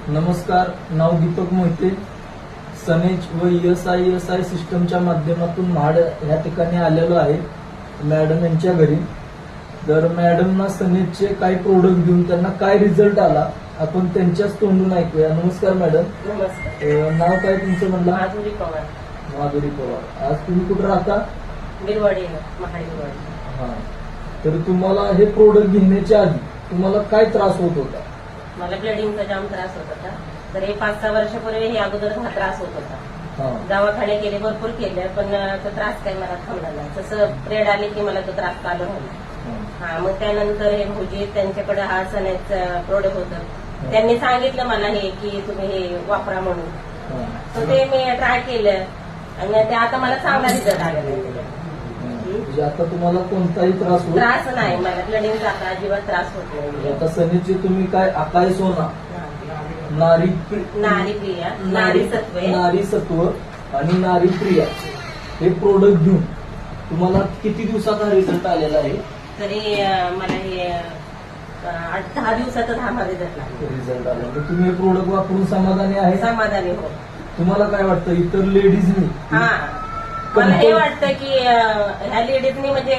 नमस्कार, नाव दीपक मोहिते. सनेज व ESI सिस्टमच्या माध्यमातून महाड या ठिकाणी आलेलो आहे मॅडम यांच्या घरी. तर मॅडमना सनेजचे काही प्रोडक्ट घेऊन त्यांना काय रिझल्ट आला आपण त्यांच्याच तोंडून ऐकूया. नमस्कार मॅडम. नमस्कार. नाव काय तुमचं म्हणलं? माधुरी पवार. माधुरी पवार. आज तुम्ही कुठं राहता? बिरवाडी, महाडीवाडी. हा. तर तुम्हाला हे प्रोडक्ट घेण्याच्या आधी तुम्हाला काय त्रास होत होता? मला ब्लिडिंगचा जाम त्रास होत होता. तर हे 5-6 वर्षापूर्वी हे अगोदर हा त्रास होत होता. हा. दवाखाने केले, भरपूर केले, पण तो त्रास काही मला थांबला नाही. तसं प्रेड आले की मला तो त्रास चालू राहिला. हा, मग त्यानंतर हे भाऊजी त्यांच्याकडे हा सनेजचं प्रोडक्ट होतं. त्यांनी सांगितलं मला हे की तुम्ही हे वापरा म्हणून. तर ते मी ट्राय केलं आणि ते आता मला चांगला रिझल्ट आलेला आहे. म्हणजे आता तुम्हाला कोणताही त्रास होत त्रास नाही, मला ब्लिडिंगचा आता अजिबात त्रास होत नाही. आता सनेजचे तुम्ही काय अकाय सोना, नारी नारी प्रिया, नारी सत्व, नारी सत्व आणि नारी प्रिया हे प्रोडक्ट घेऊन तुम्हाला किती दिवसात हा रिझल्ट आलेला आहे? तरी मला हे 8-10 दिवसातच हा माझा रिझल्ट लागला. रिझल्ट आला तर तुम्ही हे प्रोडक्ट वापरून समाधानी आहे? समाधानी हो. तुम्हाला काय वाटतं इतर लेडीजनी? हा, मला हे वाटतं की ह्या लेडीजनी म्हणजे